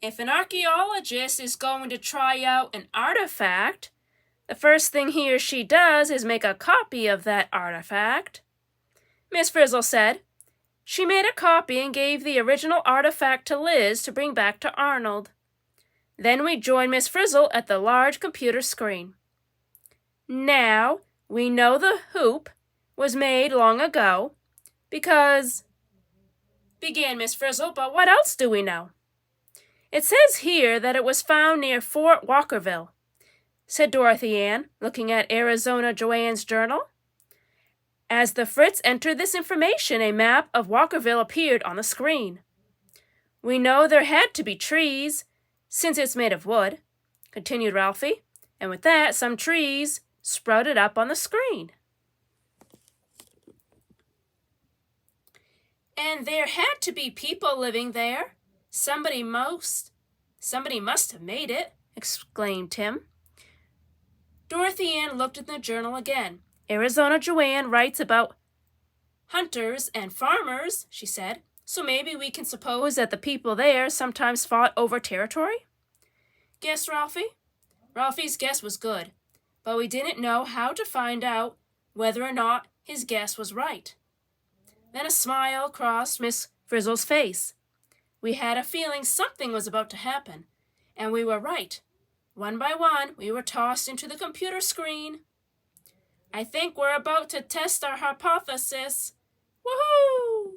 If an archaeologist is going to try out an artifact, the first thing he or she does is make a copy of that artifact. Miss Frizzle said. She made a copy and gave the original artifact to Liz to bring back to Arnold. Then we joined Miss Frizzle at the large computer screen. Now, we know the hoop was made long ago because... began Miss Frizzle, but what else do we know? It says here that it was found near Fort Walkerville, said Dorothy Ann, looking at Arizona Joanne's journal. As the Fritz entered this information, a map of Walkerville appeared on the screen. We know there had to be trees, since it's made of wood, continued Ralphie, and with that, some trees sprouted up on the screen. And there had to be people living there. Somebody must have made it, exclaimed Tim. Dorothy Ann looked at the journal again. Arizona Joanne writes about hunters and farmers, she said, so maybe we can suppose that the people there sometimes fought over territory? Guessed Ralphie. Ralphie's guess was good, but we didn't know how to find out whether or not his guess was right. Then a smile crossed Miss Frizzle's face. We had a feeling something was about to happen, and we were right. One by one, we were tossed into the computer screen. I think we're about to test our hypothesis. Woohoo!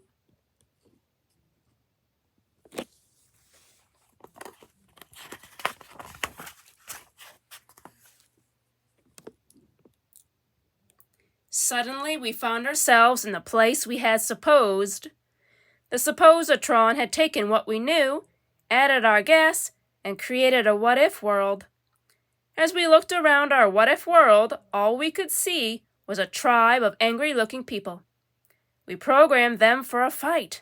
Suddenly, we found ourselves in the place we had supposed. The suppositron had taken what we knew, added our guess, and created a what-if world. As we looked around our what-if world, all we could see was a tribe of angry-looking people. We programmed them for a fight.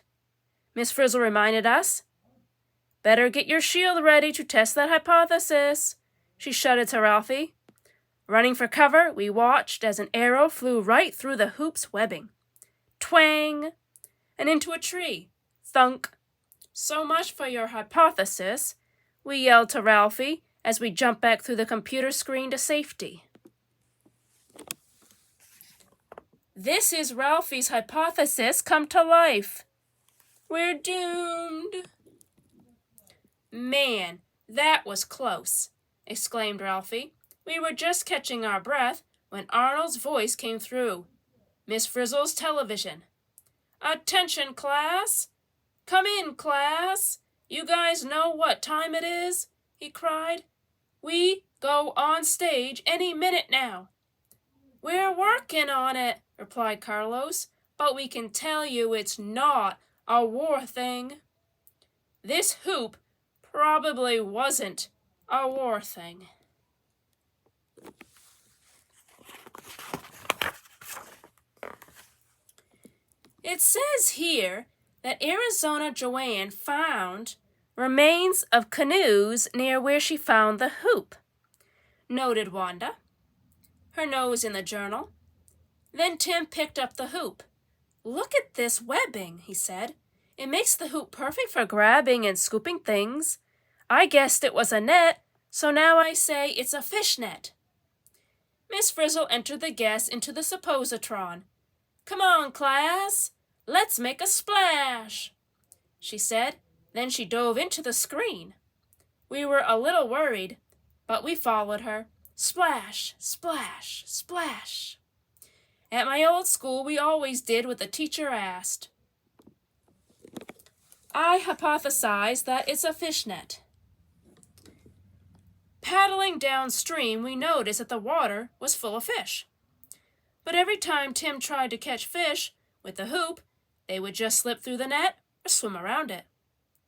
Miss Frizzle reminded us. Better get your shield ready to test that hypothesis, she shouted to Ralphie. Running for cover, we watched as an arrow flew right through the hoop's webbing. Twang! And into a tree. Thunk! So much for your hypothesis, we yelled to Ralphie as we jumped back through the computer screen to safety. This is Ralphie's hypothesis come to life. We're doomed. Man, that was close, exclaimed Ralphie. We were just catching our breath when Arnold's voice came through. Miss Frizzle's television. Attention, class! Come in, class! You guys know what time it is? He cried. We go on stage any minute now. We're working on it, replied Carlos, but we can tell you it's not a war thing. This hoop probably wasn't a war thing. It says here that Arizona Joanne found remains of canoes near where she found the hoop, noted Wanda, her nose in the journal. Then Tim picked up the hoop. Look at this webbing, he said. It makes the hoop perfect for grabbing and scooping things. I guessed it was a net, so now I say it's a fish net. Miss Frizzle entered the guess into the suppositron. Come on, class, let's make a splash, she said. Then she dove into the screen. We were a little worried, but we followed her. Splash, splash, splash. At my old school, we always did what the teacher asked. I hypothesized that it's a fish net. Paddling downstream, we noticed that the water was full of fish. But every time Tim tried to catch fish with the hoop, they would just slip through the net or swim around it.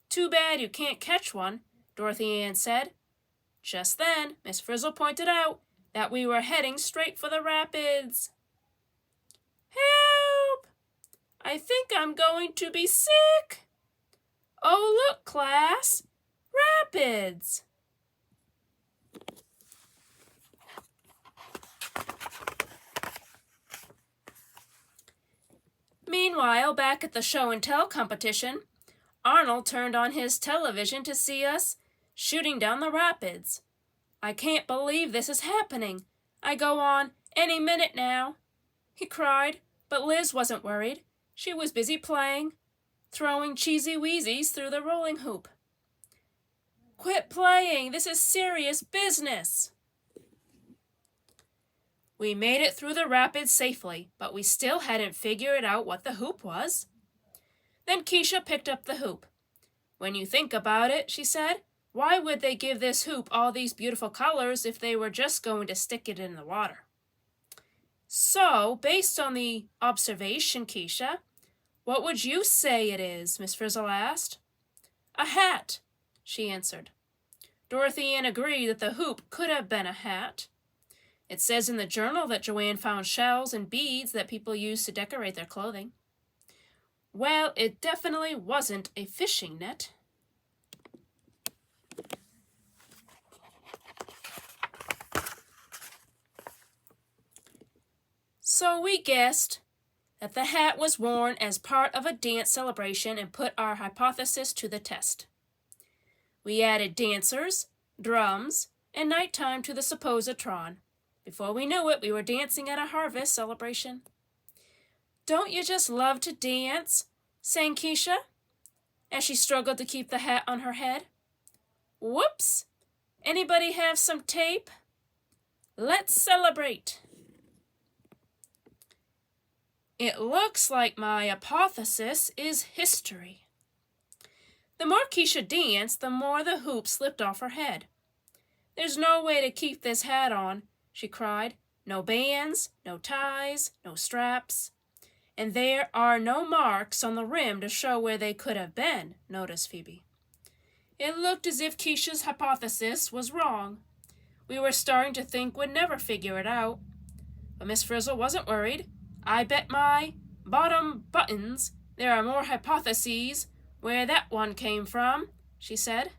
Too bad you can't catch one, Dorothy Ann said. Just then, Miss Frizzle pointed out that we were heading straight for the rapids. Help! I think I'm going to be sick. Oh, look, class, rapids. Meanwhile, back at the show and tell competition, Arnold turned on his television to see us shooting down the rapids. I can't believe this is happening. I go on any minute now, he cried, but Liz wasn't worried. She was busy playing, throwing cheesy wheezies through the rolling hoop. Quit playing, this is serious business. We made it through the rapids safely, but we still hadn't figured out what the hoop was. Then Keisha picked up the hoop. When you think about it, she said, why would they give this hoop all these beautiful colors if they were just going to stick it in the water? So, based on the observation, Keisha, what would you say it is? Miss Frizzle asked. A hat, she answered. Dorothy Ann agreed that the hoop could have been a hat. It says in the journal that Joanne found shells and beads that people used to decorate their clothing. Well, it definitely wasn't a fishing net. So we guessed that the hat was worn as part of a dance celebration and put our hypothesis to the test. We added dancers, drums, and nighttime to the suppositron. Before we knew it, we were dancing at a harvest celebration. Don't you just love to dance? Sang Keisha, as she struggled to keep the hat on her head. Whoops! Anybody have some tape? Let's celebrate! It looks like my hypothesis is history. The more Keisha danced, the more the hoop slipped off her head. There's no way to keep this hat on, she cried. No bands, no ties, no straps. And there are no marks on the rim to show where they could have been, noticed Phoebe. It looked as if Keisha's hypothesis was wrong. We were starting to think we'd never figure it out. But Miss Frizzle wasn't worried. I bet my bottom buttons there are more hypotheses where that one came from, she said.